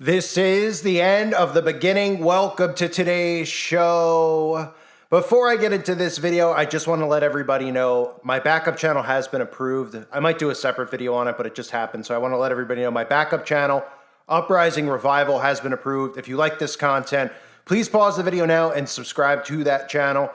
This is the end of the beginning. Welcome to today's show. Before I get into this video, I just want to let everybody know my backup channel has been approved. I might do a separate video on it, but it just happened. So I want to let everybody know my backup channel, Uprising Revival, has been approved. If you like this content, please pause the video now and subscribe to that channel.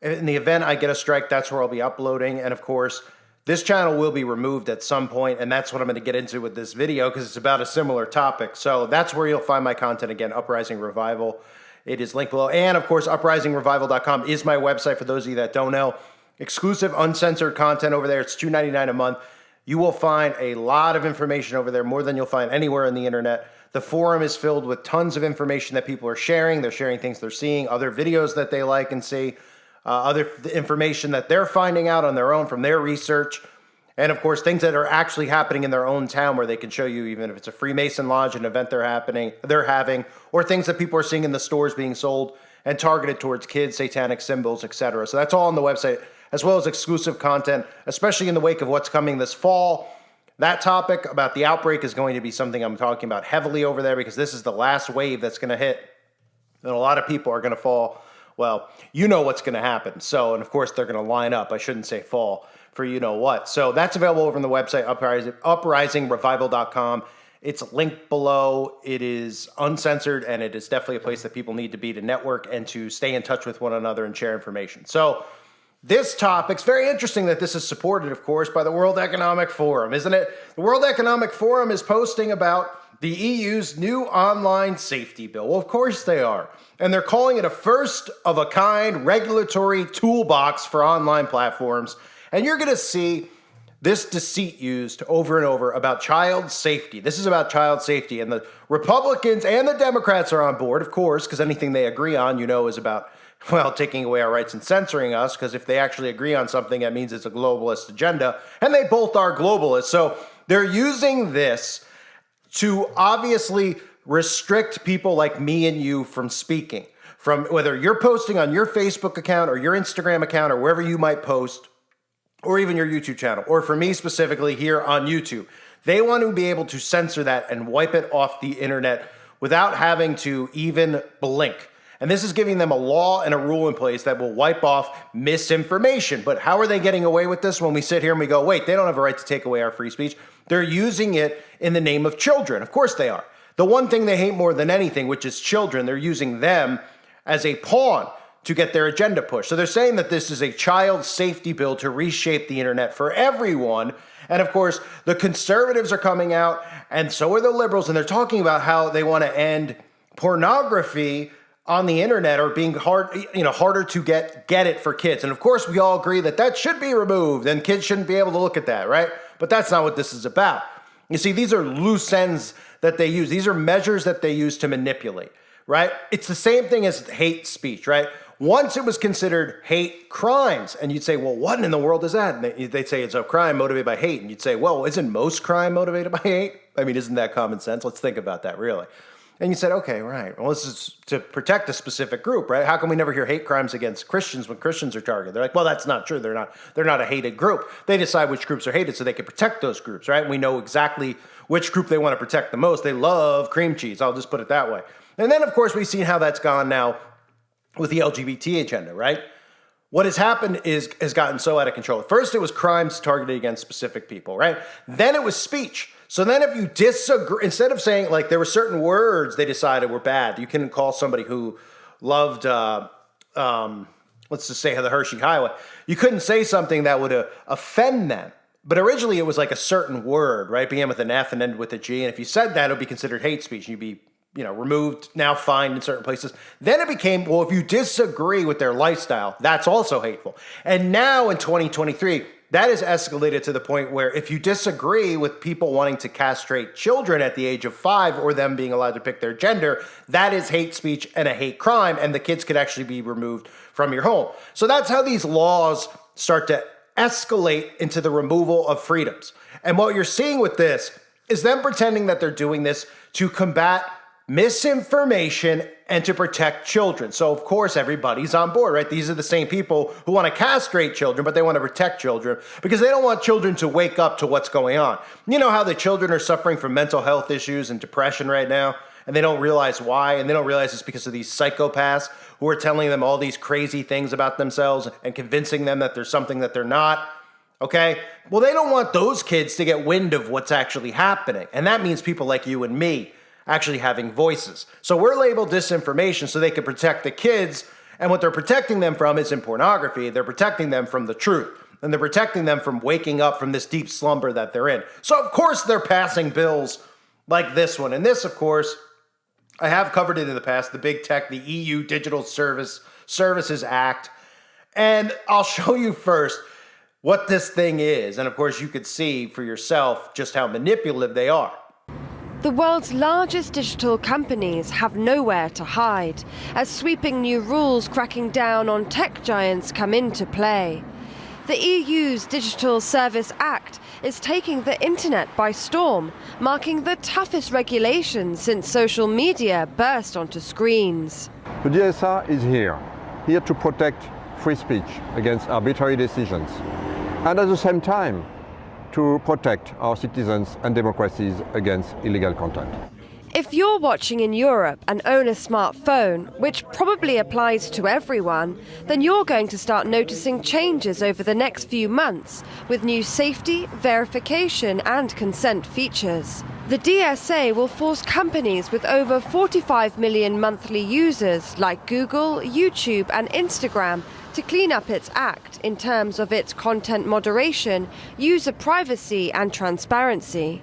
In the event I get a strike, that's where I'll be uploading. And of course, this channel will be removed at some point, and that's what I'm going to get into with this video because it's about a similar topic. So that's where you'll find my content again, Uprising Revival. It is linked below. And of course, uprisingrevival.com is my website for those of you that don't know. Exclusive, uncensored content over there. It's $2.99 a month. You will find a lot of information over there, more than you'll find anywhere on the internet. The forum is filled with tons of information that people are sharing. They're sharing things they're seeing, other videos that they like and see. Other information that they're finding out on their own from their research, and of course things that are actually happening in their own town where they can show you, even if it's a Freemason lodge, an event they're having, or things that people are seeing in the stores being sold and targeted towards kids, satanic symbols, etc. So that's all on the website, as well as exclusive content, especially in the wake of what's coming this fall. That topic about the outbreak is going to be something I'm talking about heavily over there because this is the last wave that's going to hit, and a lot of people are going to fall. Well, you know what's going to happen. So, and of course, they're going to line up. I shouldn't say fall for you know what. So that's available over on the website, uprisingrevival.com. It's linked below. It is uncensored, and it is definitely a place that people need to be to network and to stay in touch with one another and share information. So this topic's very interesting that this is supported, of course, by the World Economic Forum, isn't it? The World Economic Forum is posting about the EU's new online safety bill. Well, of course they are. And they're calling it a first-of-a-kind regulatory toolbox for online platforms. And you're going to see this deceit used over and over about child safety. This is about child safety. And the Republicans and the Democrats are on board, of course, because anything they agree on, you know, is about, well, taking away our rights and censoring us, because if they actually agree on something, that means it's a globalist agenda. And they both are globalists. So they're using this to obviously restrict people like me and you from speaking, from whether you're posting on your Facebook account or your Instagram account or wherever you might post, or even your YouTube channel, or for me specifically here on YouTube. They want to be able to censor that and wipe it off the internet without having to even blink. And this is giving them a law and a rule in place that will wipe off misinformation. But how are they getting away with this when we sit here and we go, wait, they don't have a right to take away our free speech? They're using it in the name of children. Of course they are. The one thing they hate more than anything, which is children, they're using them as a pawn to get their agenda pushed. So they're saying that this is a child safety bill to reshape the internet for everyone. And of course, the conservatives are coming out, and so are the liberals, and they're talking about how they want to end pornography on the internet, or being harder to get it for kids. And of course, we all agree that that should be removed and kids shouldn't be able to look at that, right? But that's not what this is about. You see, these are loose ends that they use. These are measures that they use to manipulate, right? It's the same thing as hate speech, right? Once it was considered hate crimes, and you'd say, well, what in the world is that? And they'd say it's a crime motivated by hate. And you'd say, well, isn't most crime motivated by hate? I mean, isn't that common sense? Let's think about that, really. And you said, okay, right. Well, this is to protect a specific group, right? How come we never hear hate crimes against Christians when Christians are targeted? They're like, well, that's not true. They're not a hated group. They decide which groups are hated so they can protect those groups, right? And we know exactly which group they want to protect the most. They love cream cheese. I'll just put it that way. And then, of course, we've seen how that's gone now with the LGBT agenda, right? What has happened has gotten so out of control. First, it was crimes targeted against specific people, right? Then it was speech. So then if you disagree, instead of saying, like, there were certain words they decided were bad, you couldn't call somebody who loved, let's just say the Hershey Highway, you couldn't say something that would offend them. But originally it was like a certain word, right? Began with an F and ended with a G. And if you said that, it would be considered hate speech. You'd be, removed, now fined in certain places. Then it became, well, if you disagree with their lifestyle, that's also hateful. And now in 2023, that has escalated to the point where if you disagree with people wanting to castrate children at the age of 5 or them being allowed to pick their gender, that is hate speech and a hate crime, and the kids could actually be removed from your home. So that's how these laws start to escalate into the removal of freedoms. And what you're seeing with this is them pretending that they're doing this to combat misinformation and to protect children. So of course everybody's on board, right? These are the same people who want to castrate children, but they want to protect children because they don't want children to wake up to what's going on. You know how the children are suffering from mental health issues and depression right now? and they don't realize why, and they don't realize it's because of these psychopaths who are telling them all these crazy things about themselves and convincing them that there's something that they're not. Okay? Well, they don't want those kids to get wind of what's actually happening. And that means people like you and me actually having voices. So we're labeled disinformation so they can protect the kids. And what they're protecting them from isn't pornography. They're protecting them from the truth. And they're protecting them from waking up from this deep slumber that they're in. So, of course, they're passing bills like this one. And this, of course, I have covered it in the past, the big tech, the EU Digital Services Act. And I'll show you first what this thing is. And of course, you could see for yourself just how manipulative they are. The world's largest digital companies have nowhere to hide, as sweeping new rules cracking down on tech giants come into play. The EU's Digital Service Act is taking the internet by storm, marking the toughest regulation since social media burst onto screens. The DSA is here to protect free speech against arbitrary decisions, and at the same time to protect our citizens and democracies against illegal content. If you're watching in Europe and own a smartphone, which probably applies to everyone, then you're going to start noticing changes over the next few months with new safety, verification and consent features. The DSA will force companies with over 45 million monthly users like Google, YouTube and Instagram to clean up its act in terms of its content moderation, user privacy and transparency.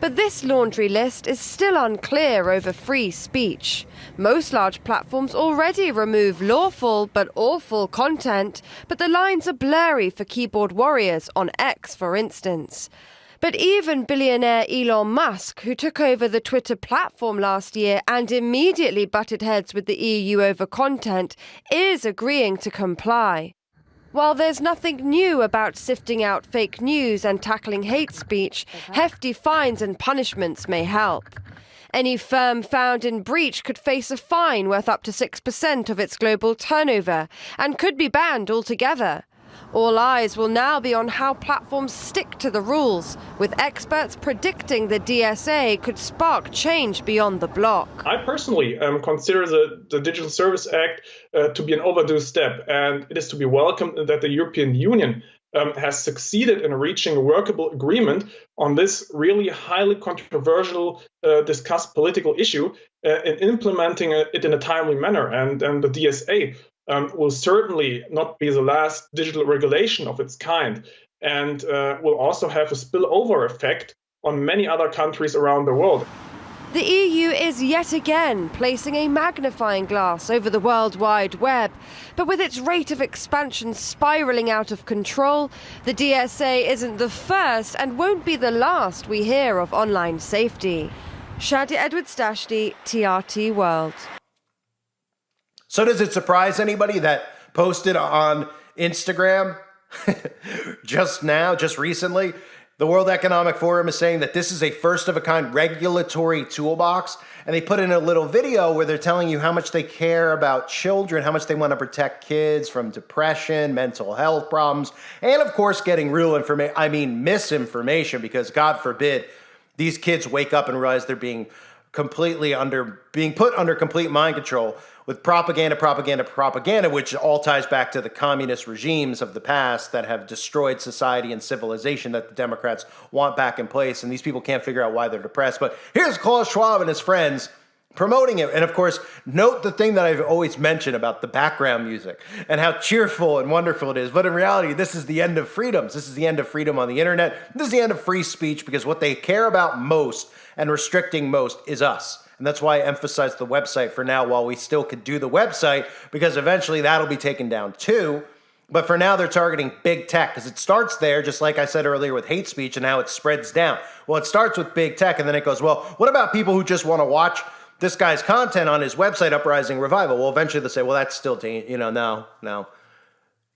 But this laundry list is still unclear over free speech. Most large platforms already remove lawful but awful content, but the lines are blurry for keyboard warriors on X, for instance. But even billionaire Elon Musk, who took over the Twitter platform last year and immediately butted heads with the EU over content, is agreeing to comply. While there's nothing new about sifting out fake news and tackling hate speech, hefty fines and punishments may help. Any firm found in breach could face a fine worth up to 6% of its global turnover and could be banned altogether. All eyes will now be on how platforms stick to the rules, with experts predicting the DSA could spark change beyond the bloc. I personally consider the Digital Service Act to be an overdue step, and it is to be welcomed that the European Union has succeeded in reaching a workable agreement on this really highly controversial, discussed political issue and implementing it in a timely manner. And the DSA will certainly not be the last digital regulation of its kind, and will also have a spillover effect on many other countries around the world. The EU is yet again placing a magnifying glass over the World Wide Web, but with its rate of expansion spiralling out of control, the DSA isn't the first and won't be the last we hear of online safety. Shadia Edwards-Dashty, TRT World. So does it surprise anybody that posted on Instagram just recently? The World Economic Forum is saying that this is a first-of-a-kind regulatory toolbox, and they put in a little video where they're telling you how much they care about children, how much they want to protect kids from depression, mental health problems, and of course getting real misinformation, because God forbid these kids wake up and realize they're being put under complete mind control with propaganda, which all ties back to the communist regimes of the past that have destroyed society and civilization that the Democrats want back in place. And these people can't figure out why they're depressed. But here's Klaus Schwab and his friends promoting it. And of course, note the thing that I've always mentioned about the background music and how cheerful and wonderful it is. But in reality, this is the end of freedoms. This is the end of freedom on the internet. This is the end of free speech, because what they care about most and restricting most is us. And that's why I emphasize the website for now, while we still could do the website, because eventually that'll be taken down too. But for now, they're targeting big tech, because it starts there, just like I said earlier with hate speech and how it spreads down. Well, it starts with big tech, and then it goes, well, what about people who just want to watch this guy's content on his website, Uprising Revival? Well, eventually they'll say, well, that's still, no.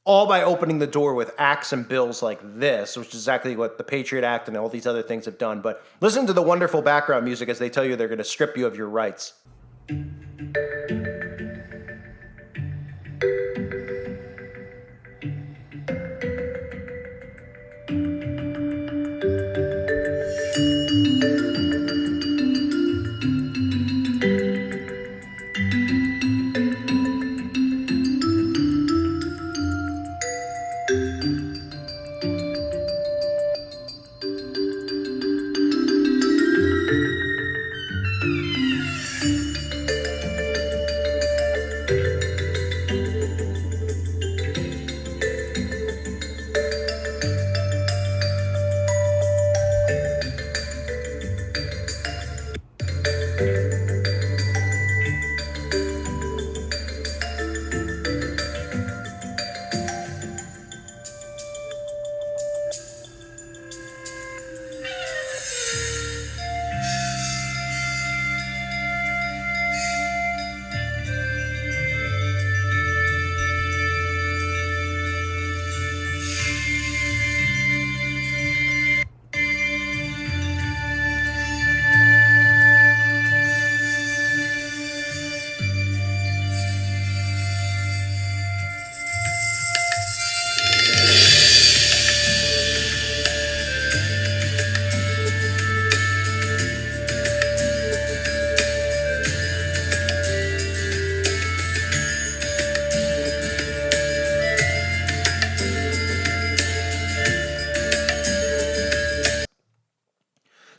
All by opening the door with acts and bills like this, which is exactly what the Patriot Act and all these other things have done. But listen to the wonderful background music as they tell you they're going to strip you of your rights.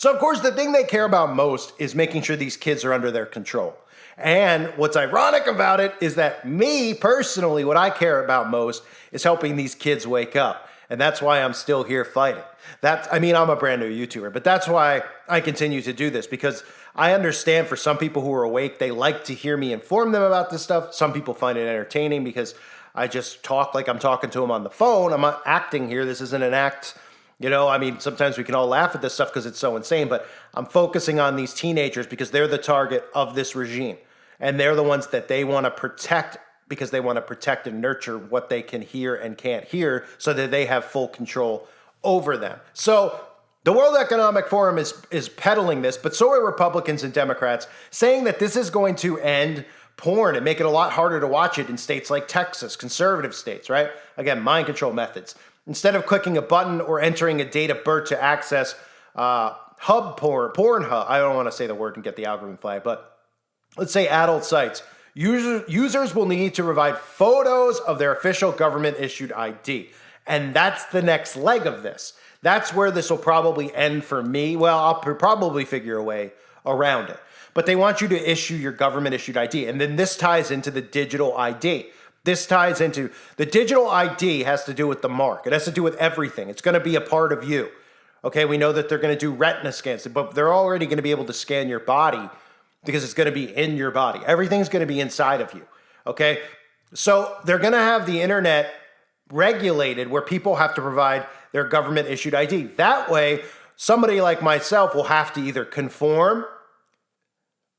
So, of course, the thing they care about most is making sure these kids are under their control. And what's ironic about it is that me, personally, what I care about most is helping these kids wake up. And that's why I'm still here fighting. I'm a brand new YouTuber, but that's why I continue to do this, because I understand for some people who are awake, they like to hear me inform them about this stuff. Some people find it entertaining because I just talk like I'm talking to them on the phone. I'm not acting here. This isn't an act. Sometimes we can all laugh at this stuff because it's so insane, but I'm focusing on these teenagers because they're the target of this regime. And they're the ones that they want to protect because they want to protect and nurture what they can hear and can't hear so that they have full control over them. So the World Economic Forum is peddling this, but so are Republicans and Democrats, saying that this is going to end porn and make it a lot harder to watch it in states like Texas, conservative states, right? Again, mind control methods. Instead of clicking a button or entering a date of birth to access Pornhub, I don't want to say the word and get the algorithm flag, but let's say adult sites, users will need to provide photos of their official government-issued ID. And that's the next leg of this. That's where this will probably end for me. Well, I'll probably figure a way around it. But they want you to issue your government-issued ID. And then this ties into the digital ID. The digital ID has to do with the mark. It has to do with everything. It's going to be a part of you. Okay, we know that they're going to do retina scans, but they're already going to be able to scan your body because it's going to be in your body. Everything's going to be inside of you. Okay, so they're going to have the internet regulated where people have to provide their government issued ID. That way, somebody like myself will have to either conform,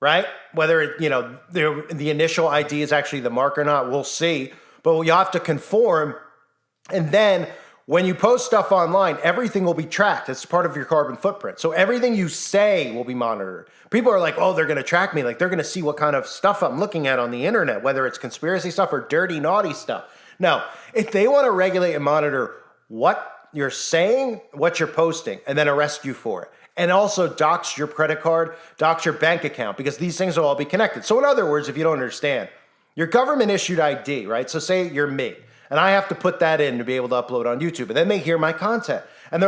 right? Whether the initial ID is actually the mark or not, we'll see. But you have to conform, and then when you post stuff online, everything will be tracked. It's part of your carbon footprint. So everything you say will be monitored. People are like, oh, they're going to track me. Like, they're going to see what kind of stuff I'm looking at on the internet, whether it's conspiracy stuff or dirty, naughty stuff. No, if they want to regulate and monitor what you're saying, what you're posting, and then arrest you for it, and also dox your credit card, dox your bank account, because these things will all be connected. So in other words, if you don't understand, your government issued ID, right? So say you're me, and I have to put that in to be able to upload on YouTube, and then they hear my content. And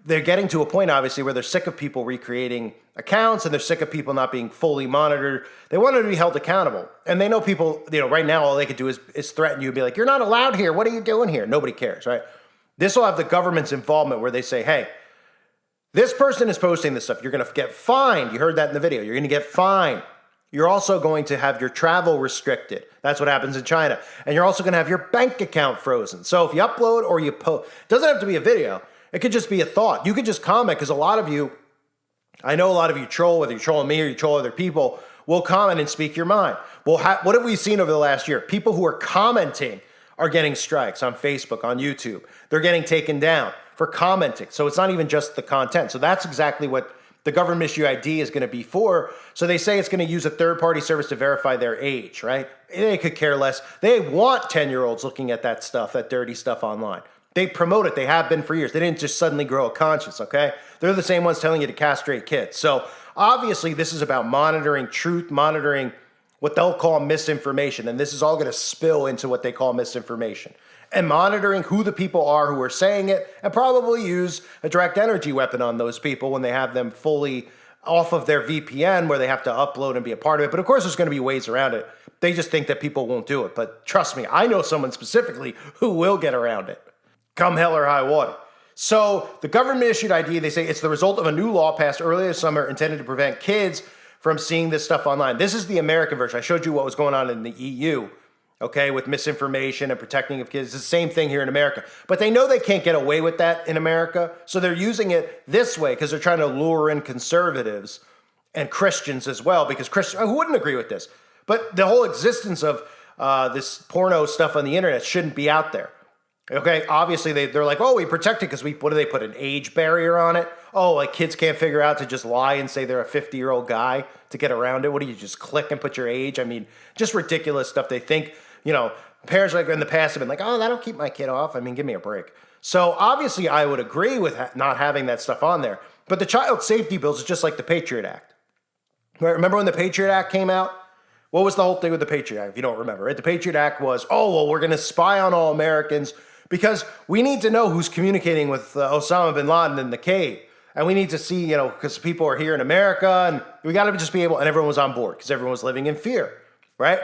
they're getting to a point, obviously, where they're sick of people recreating accounts, and they're sick of people not being fully monitored. They want to be held accountable. And they know people, right now, all they could do is threaten you and be like, you're not allowed here. What are you doing here? Nobody cares, right? This will have the government's involvement where they say, hey, this person is posting this stuff. You're going to get fined. You heard that in the video. You're going to get fined. You're also going to have your travel restricted. That's what happens in China. And you're also going to have your bank account frozen. So if you upload or you post, it doesn't have to be a video. It could just be a thought. You could just comment, because I know a lot of you troll, whether you're trolling me or you troll other people, will comment and speak your mind. Well, what have we seen over the last year? People who are commenting are getting strikes on Facebook, on YouTube. They're getting taken down for commenting. So it's not even just the content. So that's exactly what the government issue ID is going to be for. So they say it's going to use a third-party service to verify their age, right? They could care less. They want 10-year-olds looking at that stuff, that dirty stuff online. They promote it. They have been for years. They didn't just suddenly grow a conscience, okay? They're the same ones telling you to castrate kids. So obviously this is about monitoring truth, monitoring what they'll call misinformation. And this is all going to spill into what they call misinformation. And monitoring who the people are who are saying it, and probably use a direct energy weapon on those people when they have them fully off of their VPN where they have to upload and be a part of it. But of course, there's going to be ways around it. They just think that people won't do it. But trust me, I know someone specifically who will get around it, come hell or high water. So the government-issued ID, they say it's the result of a new law passed earlier this summer intended to prevent kids from seeing this stuff online. This is the American version. I showed you what was going on in the EU, okay, with misinformation and protecting of kids. It's the same thing here in America. But they know they can't get away with that in America, so they're using it this way because they're trying to lure in conservatives and Christians as well, because Christians, who wouldn't agree with this? But the whole existence of this porno stuff on the internet shouldn't be out there. Okay, obviously they're like, oh, we protect it because what do they put, an age barrier on it? Oh, like kids can't figure out to just lie and say they're a 50-year-old guy to get around it. What do you just click and put your age? I mean, just ridiculous stuff. They think, parents like in the past have been like, oh, that'll keep my kid off. I mean, give me a break. So obviously I would agree with not having that stuff on there. But the child safety bills is just like the Patriot Act. Right? Remember when the Patriot Act came out? What was the whole thing with the Patriot Act, if you don't remember? Right? The Patriot Act was, oh, well, we're going to spy on all Americans because we need to know who's communicating with Osama bin Laden in the cave. And we need to see, because people are here in America, and we got to just be able, and everyone was on board because everyone was living in fear, right?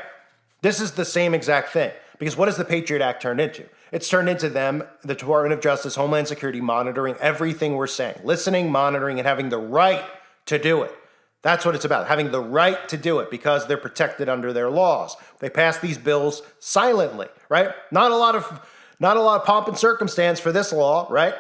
This is the same exact thing. Because what has the Patriot Act turned into? It's turned into them, the Department of Justice, Homeland Security, monitoring everything we're saying, listening, monitoring, and having the right to do it. That's what it's about, having the right to do it because they're protected under their laws. They pass these bills silently, right? Not a lot of pomp and circumstance for this law, right?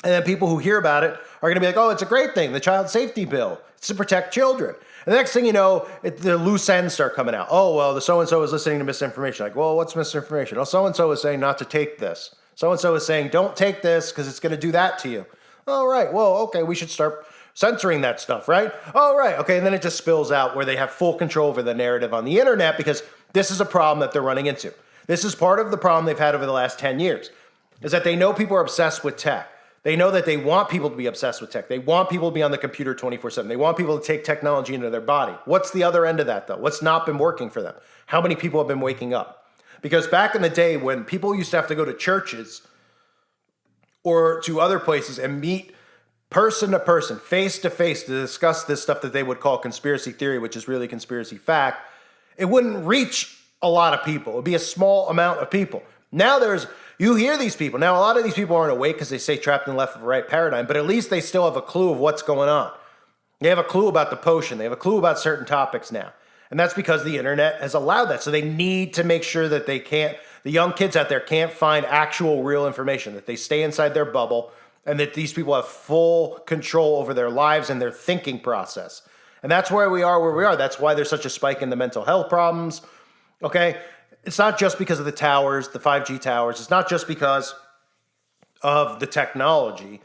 And then people who hear about it are going to be like, oh, it's a great thing, the child safety bill. It's to protect children. And the next thing you know, the loose ends start coming out. Oh, well, the so-and-so is listening to misinformation. Like, well, what's misinformation? Oh, so-and-so is saying not to take this. So-and-so is saying, don't take this because it's going to do that to you. All right, well, okay, we should start censoring that stuff, right? All right, okay, and then it just spills out where they have full control over the narrative on the internet because this is a problem that they're running into. This is part of the problem they've had over the last 10 years, is that they know people are obsessed with tech. They know that they want people to be obsessed with tech. They want people to be on the computer 24/7. They want people to take technology into their body. What's the other end of that, though? What's not been working for them? How many people have been waking up? Because back in the day when people used to have to go to churches or to other places and meet person to person, face to face, to discuss this stuff that they would call conspiracy theory, which is really conspiracy fact, it wouldn't reach a lot of people. It would be a small amount of people. Now you hear these people. Now, a lot of these people aren't awake because they stay trapped in the left or right paradigm, but at least they still have a clue of what's going on. They have a clue about the potion. They have a clue about certain topics now. And that's because the internet has allowed that. So they need to make sure that the young kids out there can't find actual real information, that they stay inside their bubble, and that these people have full control over their lives and their thinking process. And that's where we are. That's why there's such a spike in the mental health problems. Okay? It's not just because of the towers, the 5G towers. It's not just because of the technology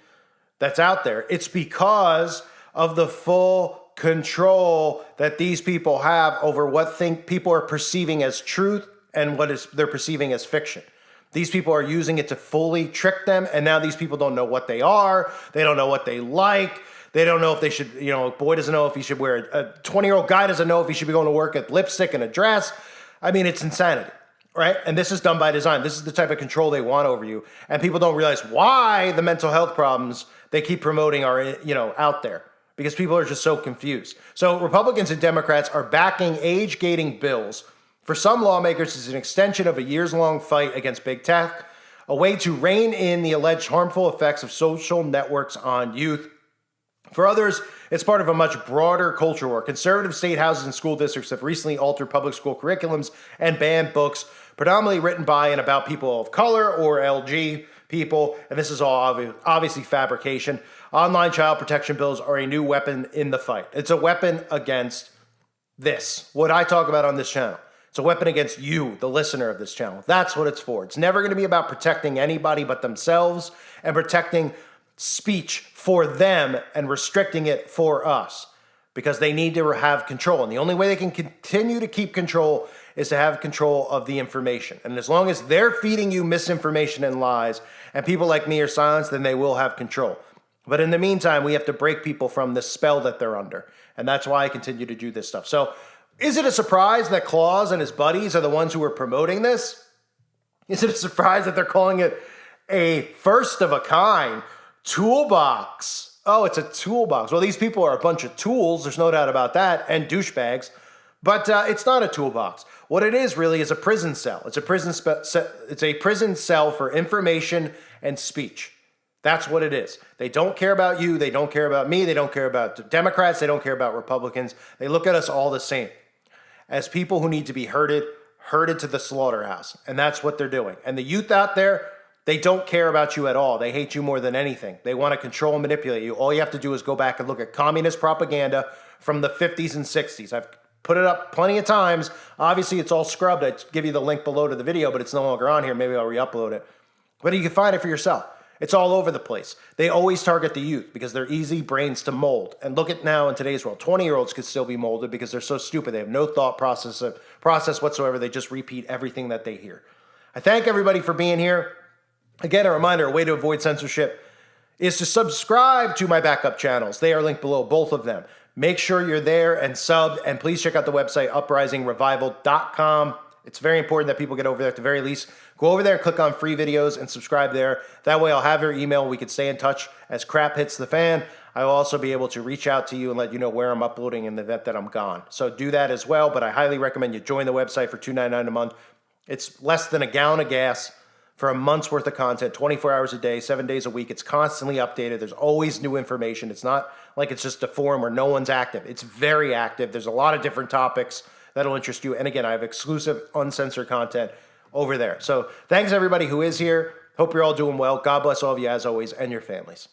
that's out there. It's because of the full control that these people have over what people are perceiving as truth and they're perceiving as fiction. These people are using it to fully trick them, and now these people don't know what they are. They don't know what they like. They don't know if they should, a boy doesn't know if he should wear, a 20-year-old guy doesn't know if he should be going to work with lipstick and a dress. I mean, it's insanity, right? And this is done by design. This is the type of control they want over you. And people don't realize why the mental health problems they keep promoting are, out there, because people are just so confused. So Republicans and Democrats are backing age-gating bills. For some lawmakers, it's an extension of a years-long fight against big tech, a way to rein in the alleged harmful effects of social networks on youth. For others, it's part of a much broader culture war. Conservative state houses and school districts have recently altered public school curriculums and banned books predominantly written by and about people of color or LG people, and this is all obviously fabrication. Online child protection bills are a new weapon in the fight. It's a weapon against this, what I talk about on this channel. It's a weapon against you, the listener of this channel. That's what it's for. It's never going to be about protecting anybody but themselves and protecting speech for them and restricting it for us, because they need to have control. And the only way they can continue to keep control is to have control of the information. And as long as they're feeding you misinformation and lies, and people like me are silenced, then they will have control. But in the meantime, we have to break people from the spell that they're under. And that's why I continue to do this stuff. So is it a surprise that Claus and his buddies are the ones who are promoting this? Is it a surprise that they're calling it a first of a kind toolbox? Oh, it's a toolbox. Well, these people are a bunch of tools. There's no doubt about that, and douchebags. But it's not a toolbox. What it is really is a prison cell. It's a prison cell for information and speech. That's what it is. They don't care about you. They don't care about me. They don't care about Democrats. They don't care about Republicans. They look at us all the same as people who need to be herded to the slaughterhouse. And that's what they're doing. And the youth out there, they don't care about you at all. They hate you more than anything. They want to control and manipulate you. All you have to do is go back and look at communist propaganda from the 50s and 60s. I've put it up plenty of times. Obviously, it's all scrubbed. I'd give you the link below to the video, but it's no longer on here. Maybe I'll re-upload it. But you can find it for yourself. It's all over the place. They always target the youth because they're easy brains to mold. And look at now in today's world, 20-year-olds could still be molded because they're so stupid. They have no thought process whatsoever. They just repeat everything that they hear. I thank everybody for being here. Again, a reminder, a way to avoid censorship is to subscribe to my backup channels. They are linked below, both of them. Make sure you're there and subbed, and please check out the website, uprisingrevival.com. It's very important that people get over there at the very least. Go over there, click on free videos, and subscribe there. That way I'll have your email. We can stay in touch as crap hits the fan. I will also be able to reach out to you and let you know where I'm uploading in the event that I'm gone. So do that as well, but I highly recommend you join the website for $2.99 a month. It's less than a gallon of gas for a month's worth of content, 24 hours a day, 7 days a week. It's constantly updated. There's always new information. It's not like it's just a forum where no one's active. It's very active. There's a lot of different topics that'll interest you. And again, I have exclusive, uncensored content over there. So thanks everybody who is here. Hope you're all doing well. God bless all of you as always and your families.